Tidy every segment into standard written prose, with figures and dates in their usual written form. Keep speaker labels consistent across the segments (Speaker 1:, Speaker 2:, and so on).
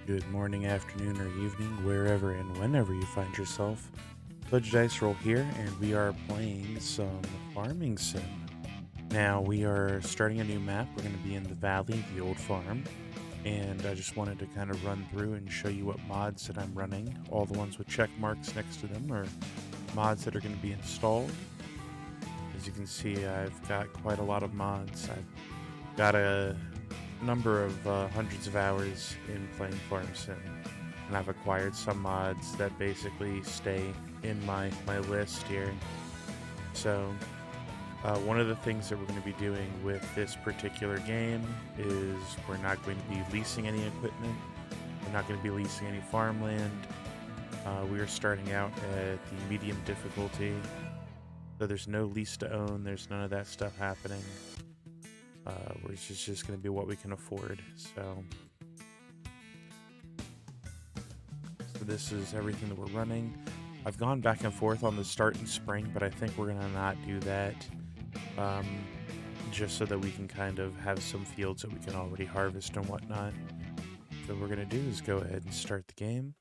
Speaker 1: Good morning, afternoon, or evening, wherever and whenever you find yourself. Pledge Dice Roll here, and we are playing some Farming Sim. Now, we are starting a new map. We're going to be in the Valley, the old farm, and I just wanted to kind of run through and show you what mods that I'm running. All the ones with check marks next to them are mods that are going to be installed. As you can see, I've got quite a lot of mods. I've got a number of hundreds of hours in playing Farm Sim, and I've acquired some mods that basically stay in my list here. So one of the things that we're going to be doing with this particular game is we're not going to be leasing any equipment. We're not going to be leasing any farmland. We are starting out at the medium difficulty, so there's no lease to own. There's none of that stuff happening. Which is just going to be what we can afford. So this is everything that we're running. I've gone back and forth on the start and spring, but I think we're going to not do that, just so that we can kind of have some fields that we can already harvest and whatnot. So what we're going to do is go ahead and start the game.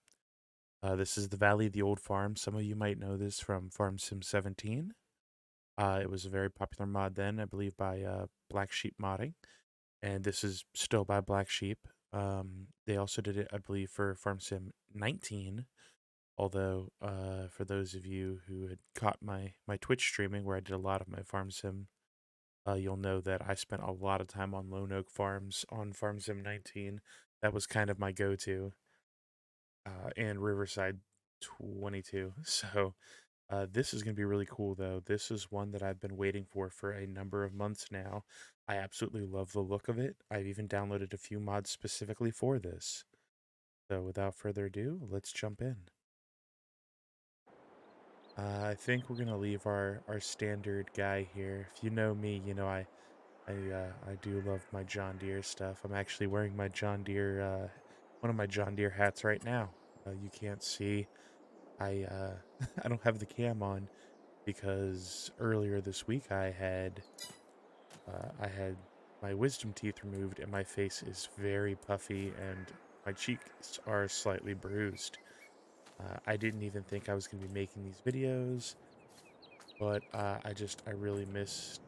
Speaker 1: This is the Valley of the Old Farm. Some of you might know this from FS17. It was a very popular mod then, I believe, by Black Sheep Modding. And this is still by Black Sheep. They also did it, I believe, for FS19. Although, for those of you who had caught my Twitch streaming, where I did a lot of my Farm Sim, you'll know that I spent a lot of time on Lone Oak Farms on FS19. That was kind of my go-to. And Riverside 22. So this is going to be really cool, though. This is one that I've been waiting for a number of months now. I absolutely love the look of it. I've even downloaded a few mods specifically for this. So without further ado, let's jump in. I think we're going to leave our standard guy here. If you know me, you know I do love my John Deere stuff. I'm actually wearing my John Deere, one of my John Deere hats right now. You can't see. I I don't have the cam on, because earlier this week I had my wisdom teeth removed, and my face is very puffy and my cheeks are slightly bruised. I didn't even think I was going to be making these videos, but I really miss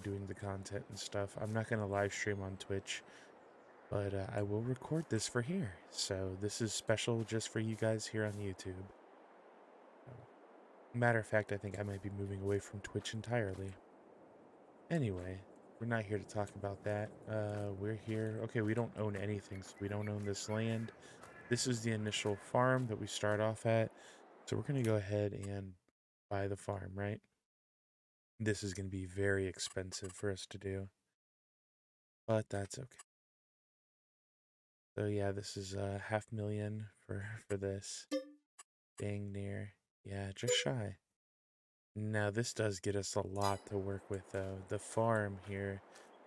Speaker 1: doing the content and stuff. I'm not going to live stream on Twitch, but I will record this for here. So this is special just for you guys here on YouTube. Matter of fact, I think I might be moving away from Twitch entirely. Anyway, we're not here to talk about that. We're here. Okay, we don't own anything, so we don't own this land. This is the initial farm that we start off at. So we're going to go ahead and buy the farm, right? This is going to be very expensive for us to do, but that's okay. So yeah, this is $500,000 for this. Dang near. Yeah, just shy. Now this does get us a lot to work with, though. The farm here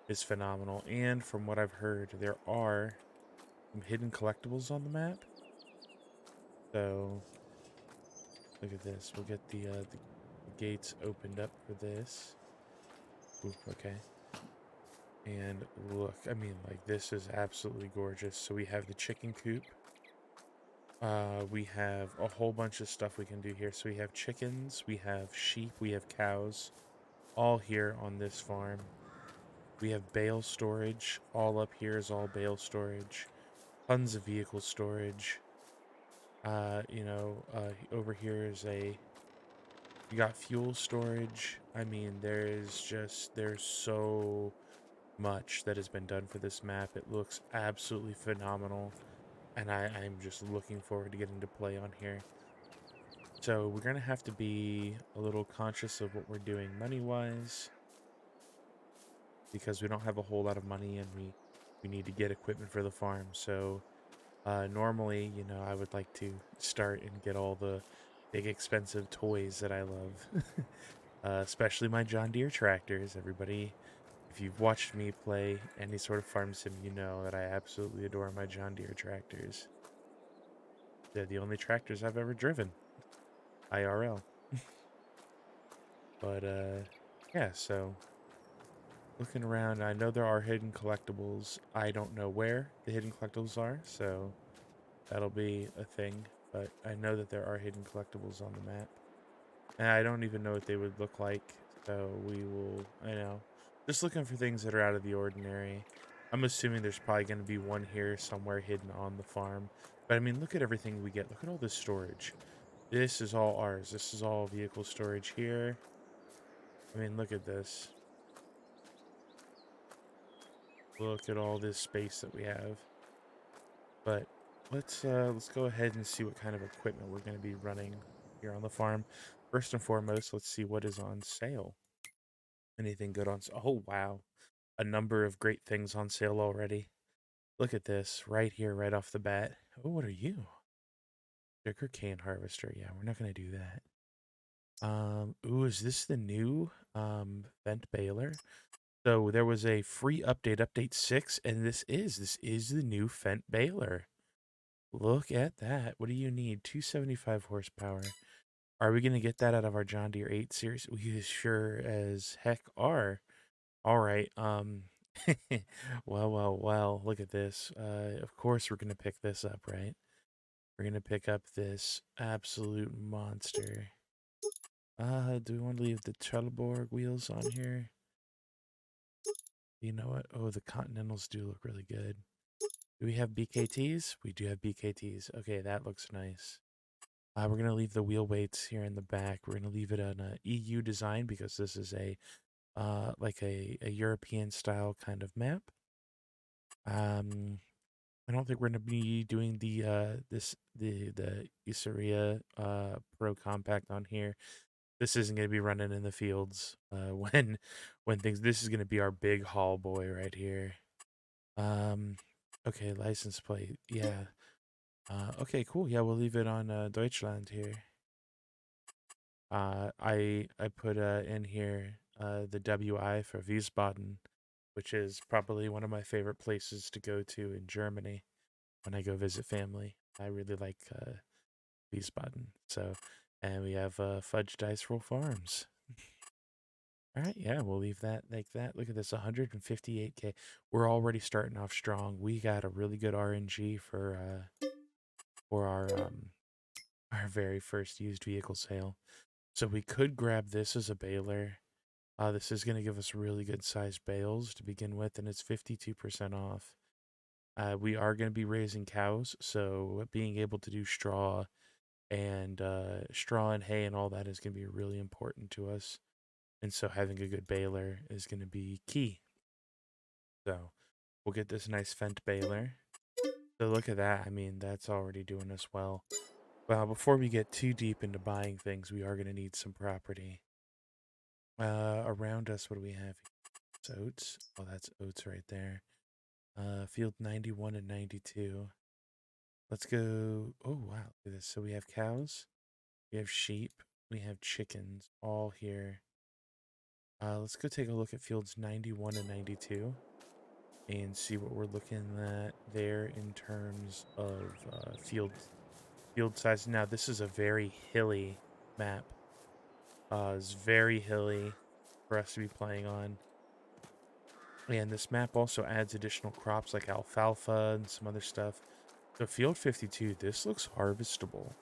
Speaker 1: is phenomenal, and from what I've heard, there are some hidden collectibles on the map. So look at this. We'll get the gates opened up for this. Ooh, okay. And look, I mean, like, this is absolutely gorgeous. So we have the chicken coop. We have a whole bunch of stuff we can do here. So we have chickens, we have sheep, we have cows, all here on this farm. We have bale storage. All up here is all bale storage. Tons of vehicle storage. Over here is you got fuel storage. I mean, there's so much that has been done for this map. It looks absolutely phenomenal, and I'm just looking forward to getting to play on here. So we're gonna have to be a little conscious of what we're doing money-wise, because we don't have a whole lot of money, and we need to get equipment for the farm. So normally, I would like to start and get all the big expensive toys that I love, especially my John Deere tractors. Everybody, if you've watched me play any sort of farm sim, you know that I absolutely adore my John Deere tractors. They're the only tractors I've ever driven, IRL. But yeah, so looking around. I know there are hidden collectibles. I don't know where the hidden collectibles are, so that'll be a thing. But I know that there are hidden collectibles on the map. And I don't even know what they would look like. So we will, just looking for things that are out of the ordinary. I'm assuming there's probably going to be one here somewhere hidden on the farm. But I mean, look at everything we get. Look at all this storage. This is all ours. This is all vehicle storage here. I mean, look at this. Look at all this space that we have. But let's go ahead and see what kind of equipment we're going to be running here on the farm. First and foremost, let's see what is on sale. Anything good on sale? Oh, wow. A number of great things on sale already. Look at this right here, right off the bat. Oh, what are you? Sugar cane harvester. Yeah, we're not going to do that. Ooh, is this the new vent baler? So there was a free update, update 6, and this is the new Fent baler. Look at that. What do you need? 275 horsepower. Are we gonna get that out of our John Deere 8 series? We sure as heck are. All right. Well. Look at this. Of course we're gonna pick this up, right? We're gonna pick up this absolute monster. Do we want to leave the Trelleborg wheels on here? You know what? Oh, the Continentals do look really good. Do we have BKTs? We do have BKTs. Okay, that looks nice. We're going to leave the wheel weights here in the back. We're going to leave it on a EU design because this is a like a European style kind of map. I don't think we're going to be doing the the Isaria Pro Compact on here. This isn't going to be running in the fields when things. This is going to be our big haul boy right here. Okay, license plate. Yeah. Okay, cool. Yeah, we'll leave it on Deutschland here. I put in here the WI for Wiesbaden, which is probably one of my favorite places to go to in Germany when I go visit family. I really like Wiesbaden. So, and we have Fudge Dice Roll Farms. All right, yeah, we'll leave that like that. Look at this, 158K. We're already starting off strong. We got a really good RNG for our very first used vehicle sale. So we could grab this as a baler. This is going to give us really good sized bales to begin with, and it's 52% off. We are going to be raising cows, so being able to do straw and hay and all that is going to be really important to us. And so having a good baler is going to be key. So we'll get this nice Fent baler. So look at that. I mean, that's already doing us well. Well, before we get too deep into buying things, we are going to need some property. Around us, what do we have? It's oats. Oh, that's oats right there. Field 91 and 92. Let's go. Oh, wow. Look at this. So we have cows, we have sheep, we have chickens all here. Let's go take a look at fields 91 and 92 and see what we're looking at there in terms of field size. Now, this is a very hilly map. It's very hilly for us to be playing on. And this map also adds additional crops like alfalfa and some other stuff. So field 52, this looks harvestable.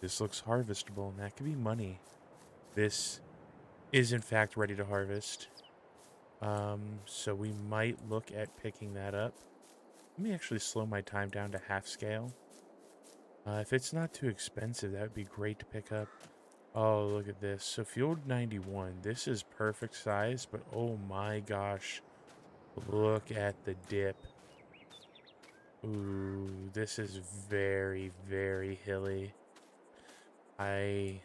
Speaker 1: This looks harvestable, and that could be money. This is in fact ready to harvest. So we might look at picking that up. Let me actually slow my time down to half scale. If it's not too expensive, that would be great to pick up. Oh, look at this. So field 91, this is perfect size, but oh my gosh. Look at the dip. Ooh, this is very, very hilly. I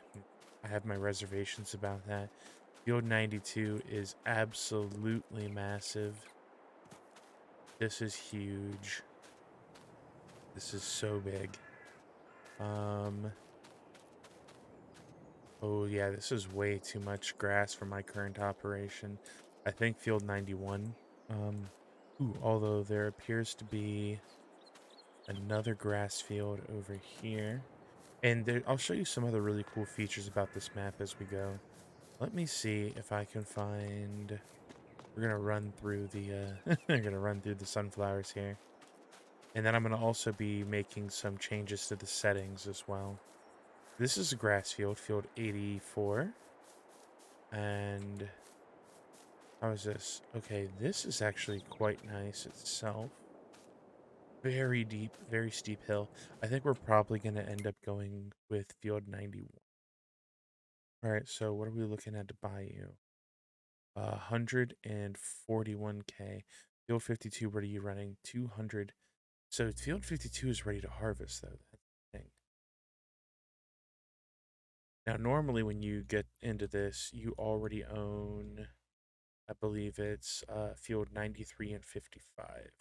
Speaker 1: have my reservations about that. Field 92 is absolutely massive. This is huge. This is so big. Oh yeah, this is way too much grass for my current operation. I think field 91. Although there appears to be another grass field over here. And I'll show you some other really cool features about this map as we go. Let me see if I can find We're gonna run through the we're gonna run through the sunflowers here. And then I'm gonna also be making some changes to the settings as well. This is a grass field, field 84. And how is this? Okay, this is actually quite nice itself. Very deep, very steep hill. I think we're probably gonna end up going with field 91. All right, so what are we looking at to buy you? 141K. Field 52, what are you running? 200. So field 52 is ready to harvest, though. That's the thing. Now, normally when you get into this, you already own, I believe it's field 93 and 55.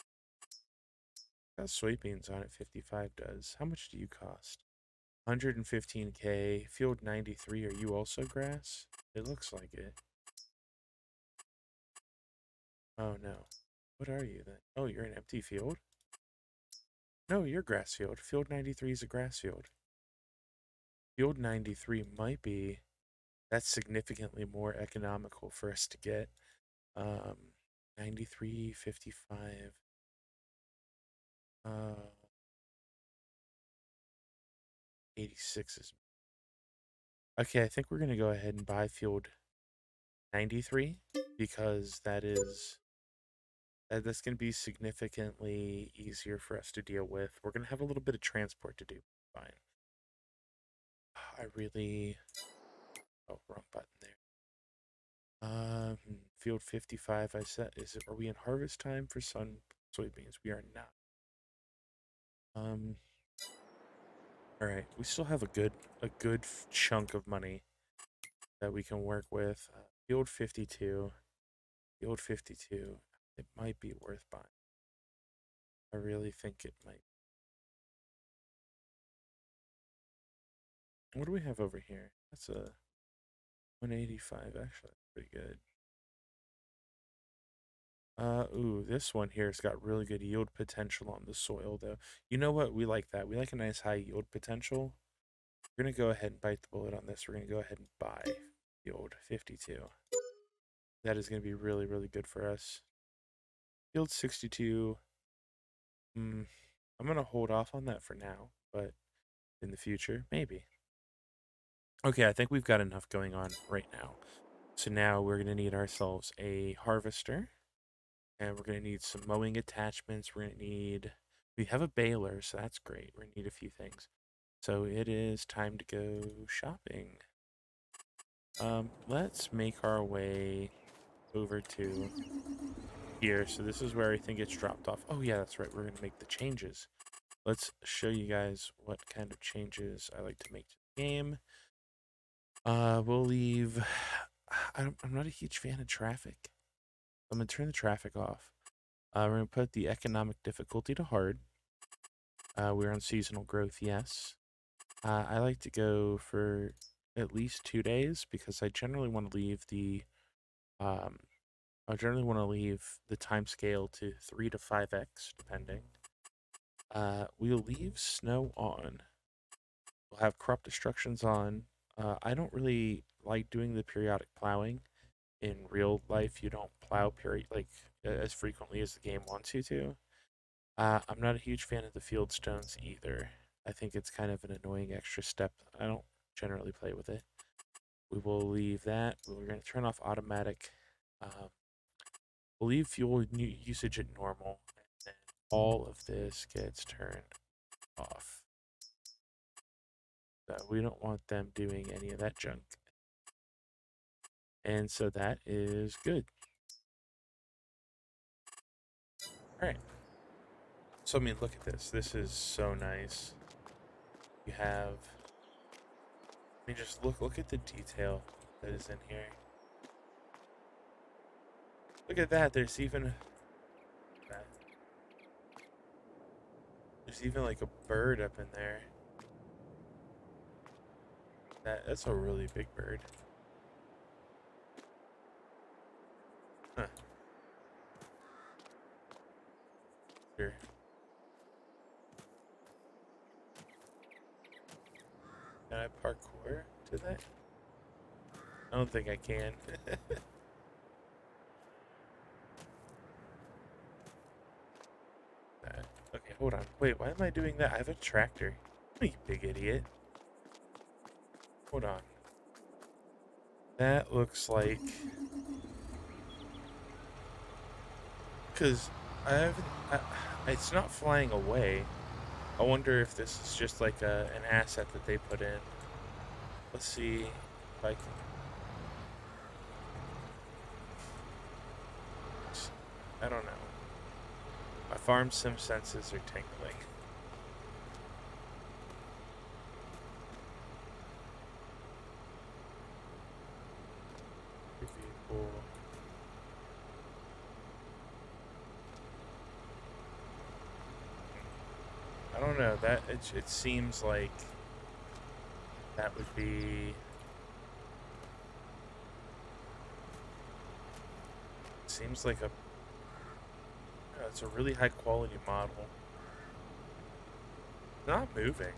Speaker 1: Got soybeans on it, 55 does. How much do you cost? 115K. Field 93, are you also grass? It looks like it. Oh, no. What are you then? Oh, you're an empty field? No, you're grass field. Field 93 is a grass field. Field 93 might be, that's significantly more economical for us to get. 93, 55. 86 is. Okay, I think we're going to go ahead and buy field 93 because that's going to be significantly easier for us to deal with. We're going to have a little bit of transport to do. Fine. I really. Oh, wrong button there. Field 55. I said, are we in harvest time for soybeans? We are not. All right. We still have a good chunk of money that we can work with. Field 52. Field 52. It might be worth buying. I really think it might. What do we have over here? That's a 185. Actually, pretty good. Ooh, this one here's got really good yield potential on the soil, though. You know what? We like that. We like a nice high yield potential. We're going to go ahead and bite the bullet on this. We're going to go ahead and buy field 52. That is going to be really, really good for us. Field 62. I'm going to hold off on that for now, but in the future, maybe. Okay, I think we've got enough going on right now. So now we're going to need ourselves a harvester. And we're going to need some mowing attachments. We're going to need... We have a baler, so that's great. We're going to need a few things. So it is time to go shopping. Let's make our way over to here. So this is where everything gets dropped off. Oh, yeah, that's right. We're going to make the changes. Let's show you guys what kind of changes I like to make to the game. We'll leave... I'm not a huge fan of traffic. I'm going to turn the traffic off. We're going to put the economic difficulty to hard. We're on seasonal growth, yes. I like to go for at least 2 days because I generally want to leave the time scale to 3 to 5x, depending. We'll leave snow on. We'll have crop destructions on. I don't really like doing the periodic plowing. In real life, you don't plow as frequently as the game wants you to. I'm not a huge fan of the field stones either. I think it's kind of an annoying extra step. I don't generally play with it. We will leave that. We're going to turn off automatic. We'll leave fuel usage at normal. And all of this gets turned off. So we don't want them doing any of that junk. And so that is good. All right. So, I mean, look at this. This is so nice. You have... I mean, just look at the detail that is in here. Look at that. There's even like a bird up in there. That's a really big bird. Huh. Sure. Can I parkour to that? I don't think I can. Okay, hold on. Wait, why am I doing that? I have a tractor. You big idiot. Hold on. That looks like... Because I haven't... it's not flying away. I wonder if this is just like an asset that they put in. Let's see if I can... I don't know. My farm sim senses are tingling. Vehicle. I don't know. That it seems like that would be... Seems like a... It's a really high quality model. Not moving.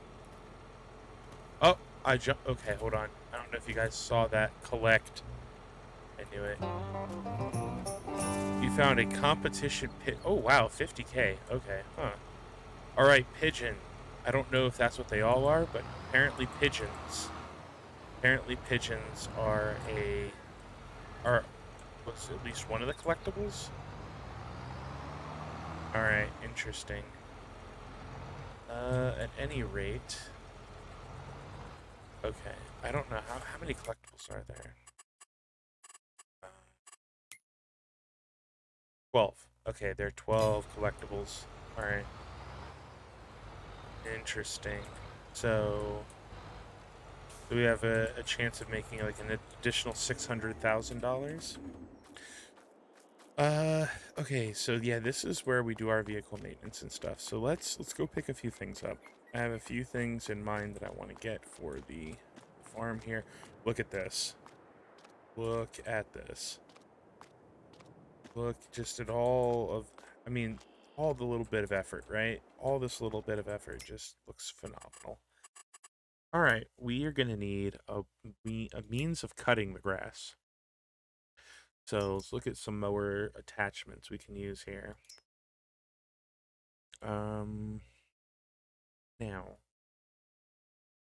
Speaker 1: Oh, I jumped. Okay, hold on. I don't know if you guys saw that. Collect. I knew it. You found a competition pit. Oh, wow. 50K. Okay, huh. All right, pigeon. I don't know if that's what they all are, but apparently pigeons. Apparently pigeons are was at least one of the collectibles. All right, interesting. At any rate, okay. I don't know how many collectibles are there. 12. Okay, there are 12 collectibles. All right. Interesting. So, do we have a chance of making like an additional $600,000? Okay, so yeah, this is where we do our vehicle maintenance and stuff. So let's go pick a few things up. I have a few things in mind that I want to get for the farm here. Look at this. Look at this. Look just at all of, I mean, all the little bit of effort, right? All this little bit of effort just looks phenomenal. All right, we are going to need a means of cutting the grass. So let's look at some mower attachments we can use here. Now,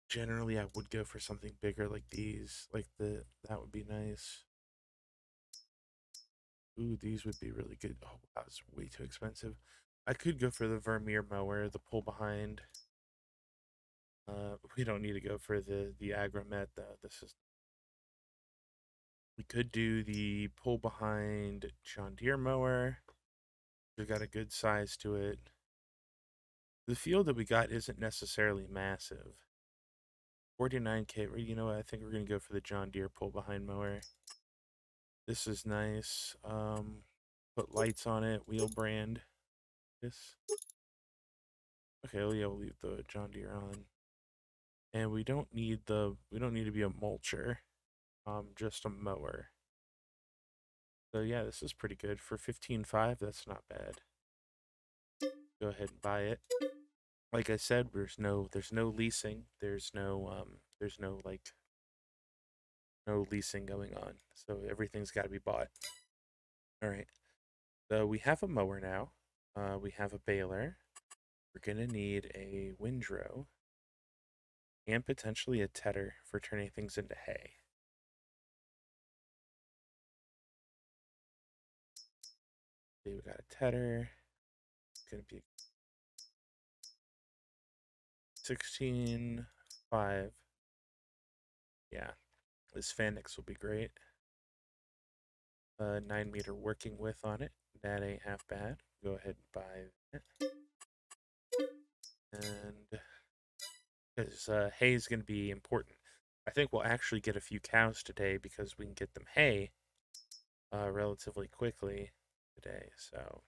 Speaker 1: generally I would go for something bigger like these, that would be nice. Ooh, these would be really good. Oh, that's way too expensive. I could go for the Vermeer mower, the pull behind. We don't need to go for the Agromet. We could do the pull behind John Deere mower. We've got a good size to it. The field that we got isn't necessarily massive. 49K. You know what? I think we're gonna go for the John Deere pull behind mower. This is nice. Put lights on it. Wheel brand. This. Okay, well, yeah, we'll leave the John Deere on. And we don't need to be a mulcher. Just a mower. So yeah, this is pretty good for 15.5. That's not bad. Go ahead and buy it. Like I said, there's no leasing. There's no like no leasing going on. So everything's got to be bought. All right. So we have a mower now. We have a baler. We're gonna need a windrow and potentially a tedder for turning things into hay. See, we got a tedder. It's gonna be 16.5. Yeah, this Fendix will be great. 9-meter working width on it. That ain't half bad. Go ahead and buy that. And because hay is going to be important. I think we'll actually get a few cows today because we can get them hay relatively quickly today. So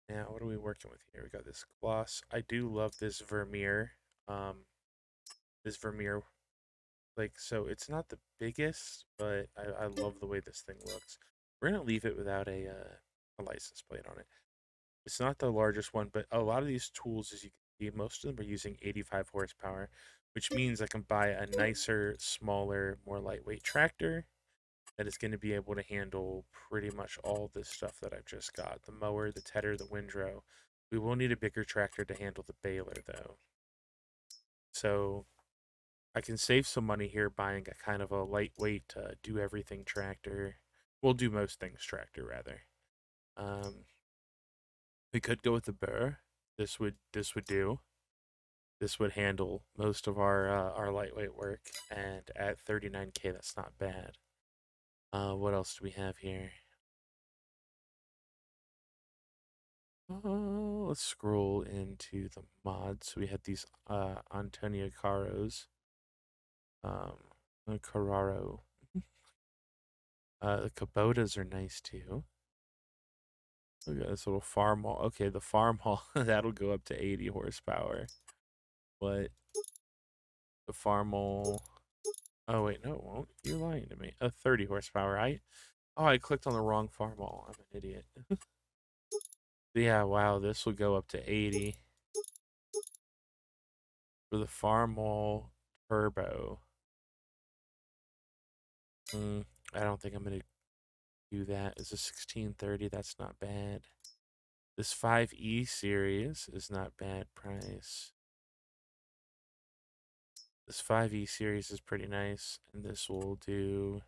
Speaker 1: now what are we working with here? We got this gloss. I do love this Vermeer. This Vermeer, like, so it's not the biggest, but I love the way this thing looks. We're gonna leave it without a license plate on it. It's not the largest one, but a lot of these tools, as you can see, most of them are using 85 horsepower, which means I can buy a nicer, smaller, more lightweight tractor that is going to be able to handle pretty much all this stuff that I've just got. The mower, the tedder, the windrow. We will need a bigger tractor to handle the baler, though. So I can save some money here buying a kind of a lightweight do everything tractor. We'll do most things tractor, rather. Um, we could go with the burr. This would do. This would handle most of our lightweight work, and at 39K, that's not bad. What else do we have here? Let's scroll into the mods. We had these Antonio Caros, um, Carraro. The Kubotas are nice too. Look at this little farm hall. Okay, the farm hall that'll go up to 80 horsepower. But the farm hall. Oh wait, no, it won't. You're lying to me. 30 horsepower. I clicked on the wrong farm hall. I'm an idiot. Yeah, wow, this will go up to 80 for the farm hall turbo. I don't think I'm gonna do that. It's a 1630. That's not bad. This 5E series is not bad price. This 5E series is pretty nice, and this will do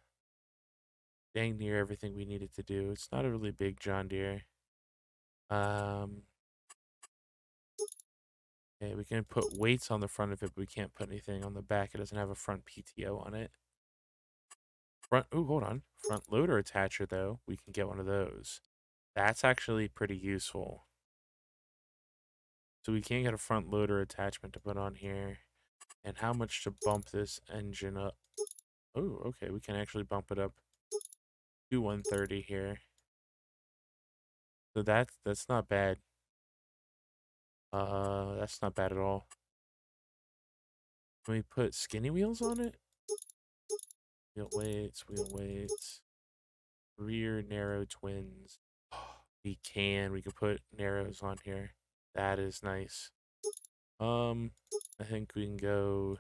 Speaker 1: dang near everything we need it to do. It's not a really big John Deere. Okay, we can put weights on the front of it, but we can't put anything on the back. It doesn't have a front PTO on it. Hold on. Front loader attacher, though, we can get one of those. That's actually pretty useful. So we can't get a front loader attachment to put on here. And how much to bump this engine up? Oh, okay, we can actually bump it up to 130 here. So that's not bad. That's not bad at all. Can we put skinny wheels on it? Wheel weights. Rear narrow twins. We can put narrows on here. That is nice. I think we can go.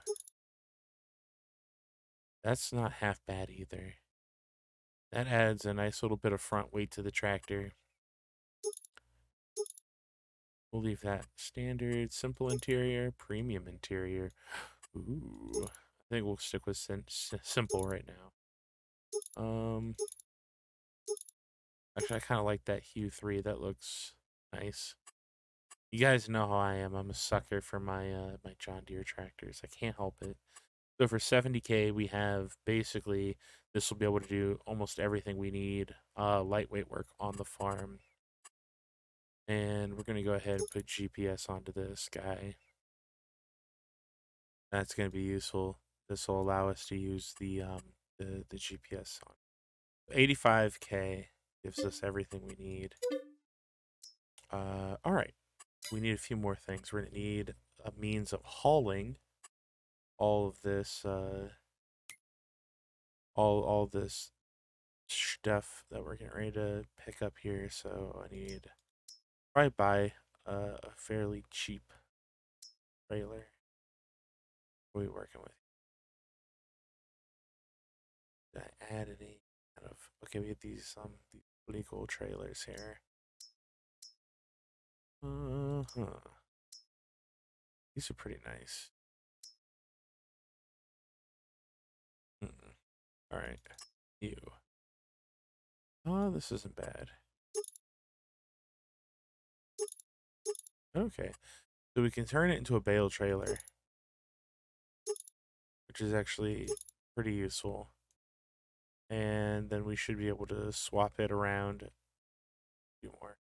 Speaker 1: That's not half bad either. That adds a nice little bit of front weight to the tractor. We'll leave that standard, simple interior, premium interior. Ooh, I think we'll stick with simple right now. Actually, I kind of like that Hue 3. That looks nice. You guys know how I am. I'm a sucker for my John Deere tractors. I can't help it. So for 70K, we have basically this will be able to do almost everything we need. Lightweight work on the farm. And we're gonna go ahead and put GPS onto this guy. That's gonna be useful. This will allow us to use the GPS on. 85K gives us everything we need. All right. We need a few more things. We're gonna need a means of hauling all of this all this stuff that we're getting ready to pick up here. So I need probably buy a fairly cheap trailer. What are we working with? Did I add any kind of okay? We have these pretty cool trailers here. These are pretty nice. All right, you. Oh, this isn't bad. Okay, so we can turn it into a bale trailer, which is actually pretty useful. And then we should be able to swap it around a few more.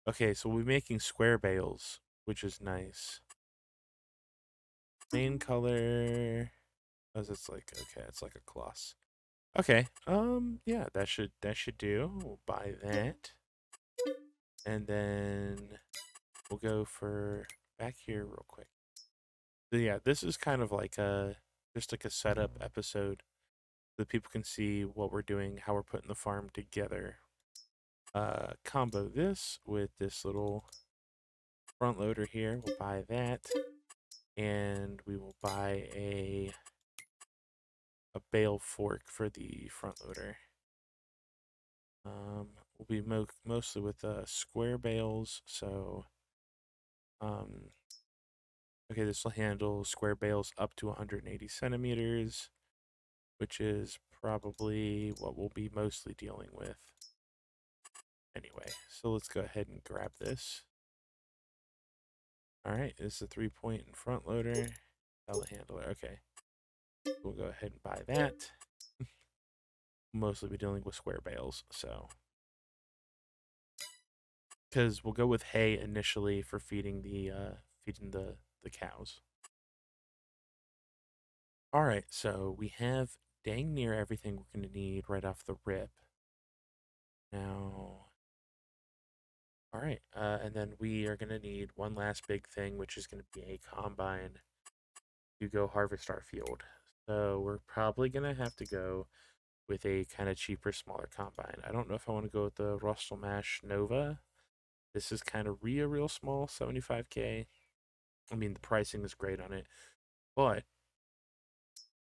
Speaker 1: Okay, so we're making square bales, which is nice. Main color, as it's like okay, it's like a gloss. Okay, yeah, that should do. We'll buy that, and then we'll go for back here real quick. So yeah, this is kind of like just like a setup episode so that people can see what we're doing, how we're putting the farm together. Combo this with this little front loader here. We'll buy that, and we will buy a bale fork for the front loader. We'll be mostly with square bales, so Um, okay, this will handle square bales up to 180 centimeters, which is probably what we'll be mostly dealing with. Anyway, so let's go ahead and grab this. All right, this is a 3-point and front loader. Telehandler, okay. We'll go ahead and buy that. Mostly be dealing with square bales, so. Because we'll go with hay initially for feeding the cows. All right, so we have dang near everything we're going to need right off the rip. Now, all right, and then we are going to need one last big thing, which is going to be a combine to go harvest our field. So we're probably going to have to go with a kind of cheaper, smaller combine. I don't know if I want to go with the Rustle Mash Nova. This is kind of real small, 75K. I mean, the pricing is great on it, but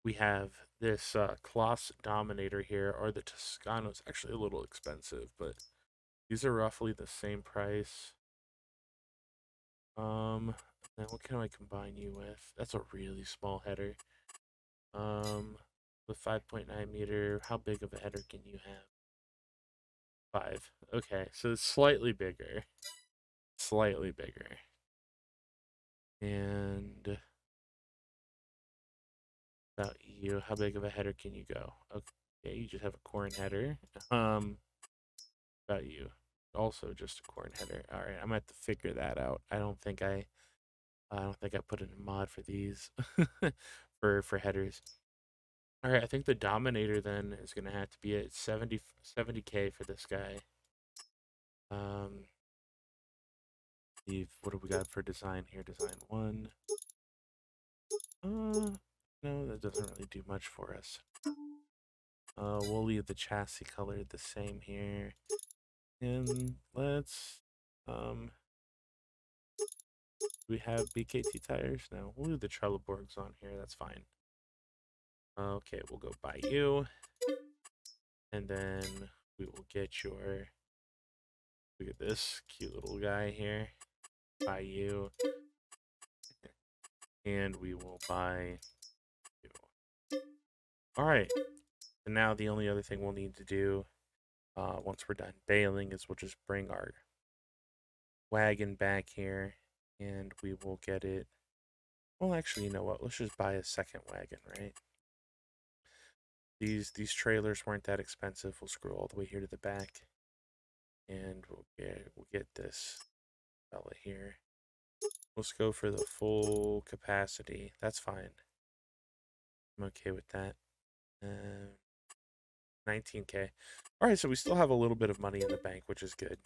Speaker 1: we have this Kloss Dominator here, or the Toscano. It's actually a little expensive, but these are roughly the same price. Then what can I combine you with? That's a really small header. The 5.9 meter, how big of a header can you have? 5. Okay, so it's slightly bigger. Slightly bigger. And about you, how big of a header can you go? Okay, you just have a corn header. About you, also just a corn header. All right, I'm gonna have to figure that out. I don't think I put in a mod for these for headers. All right, I think the Dominator then is gonna have to be at 70K for this guy. Steve, what do we got for design here? Design 1. No, that doesn't really do much for us. We'll leave the chassis color the same here. And let's, we have BKT tires? No, we'll leave the Trelleborgs on here. That's fine. Okay, we'll go buy you. And then we will get your, look at this cute little guy here. Buy you. And we will buy you. All right. And now the only other thing we'll need to do once we're done baling is we'll just bring our wagon back here and we will get it. Well, actually, you know what? Let's just buy a second wagon, right? These trailers weren't that expensive. We'll screw all the way here to the back, and we'll get this fella here. Let's go for the full capacity. That's fine. I'm okay with that. 19K. All right, so we still have a little bit of money in the bank, which is good.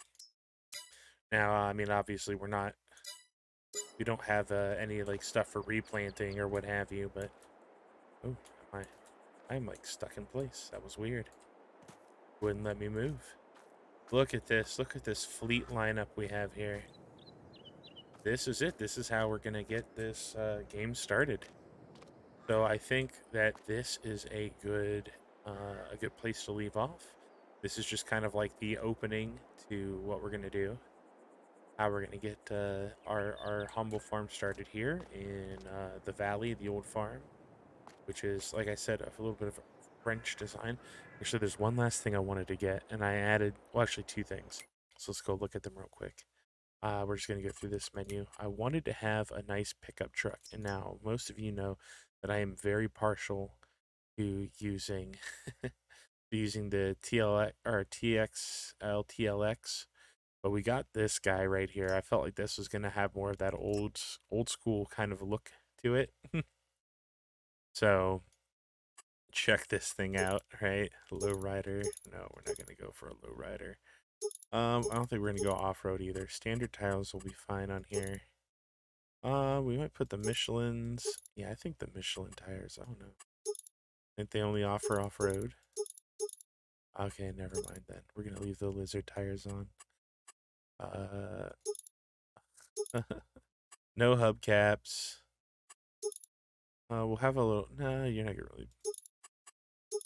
Speaker 1: Now, I mean, obviously, we don't have any like stuff for replanting or what have you, but oh, I'm like stuck in place. That was weird. Wouldn't let me move. Look at this. Look at this fleet lineup we have here. This is it. This is how we're gonna get this game started. So I think that this is a good place to leave off. This is just kind of like the opening to what we're gonna do. How we're gonna get our humble farm started here in the valley, the old farm, which is, like I said, a little bit of a French design. Actually, there's one last thing I wanted to get, and I added, well, actually two things. So let's go look at them real quick. We're just going to go through this menu. I wanted to have a nice pickup truck, and now most of you know that I am very partial to using using the TLX or TXL TLX, but we got this guy right here. I felt like this was going to have more of that old school kind of look to it. So check this thing out, right? Lowrider. No, we're not going to go for a lowrider. I don't think we're going to go off-road either. Standard tires will be fine on here. We might put the Michelins. Yeah, I think the Michelin tires. I don't know. I think they only offer off-road. Okay, never mind then. We're going to leave the Lizard tires on. No hubcaps. We'll have a little... Nah, you're not going to really...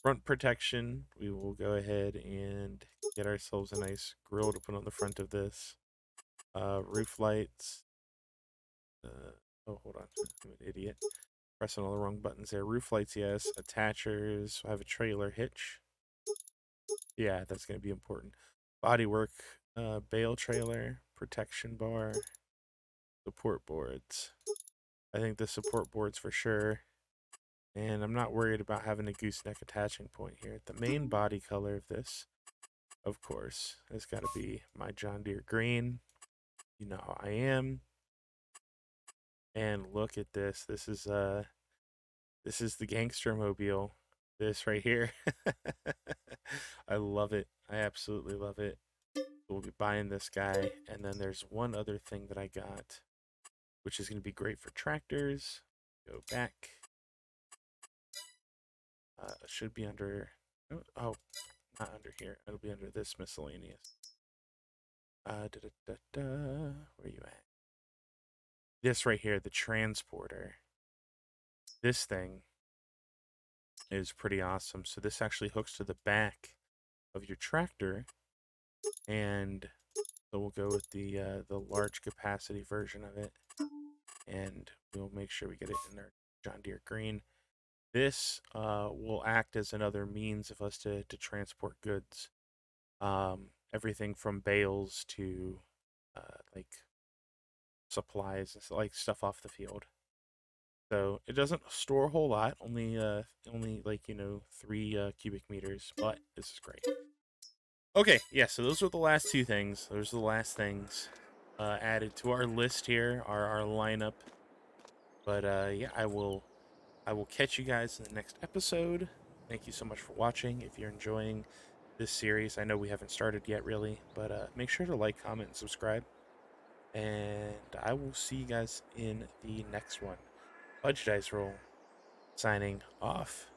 Speaker 1: Front protection. We will go ahead and get ourselves a nice grill to put on the front of this. Roof lights. Oh, hold on. I'm an idiot. Pressing all the wrong buttons there. Roof lights, yes. Attachers. I have a trailer hitch. Yeah, that's going to be important. Bodywork, bale trailer, protection bar, support boards. I think the support boards for sure. And I'm not worried about having a gooseneck attaching point here. The main body color of this, of course, has got to be my John Deere green. You know how I am. And look at this. This is the gangster mobile. This right here. I love it. I absolutely love it. We'll be buying this guy. And then there's one other thing that I got, which is going to be great for tractors. Go back. Should be under. Oh, not under here. It'll be under this miscellaneous. Where you at? This right here, the transporter. This thing is pretty awesome. So this actually hooks to the back of your tractor, and so we'll go with the large capacity version of it, and we'll make sure we get it in our John Deere green. This will act as another means of us to transport goods, everything from bales to like supplies, like stuff off the field. So it doesn't store a whole lot, only like 3 cubic meters, but this is great. Okay, yeah, so those are the last two things. Those are the last things added to our list here, our lineup. But yeah, I will catch you guys in the next episode. Thank you so much for watching. If you're enjoying this series, I know we haven't started yet really, but make sure to like, comment, and subscribe. And I will see you guys in the next one. Fudge Dice Roll signing off.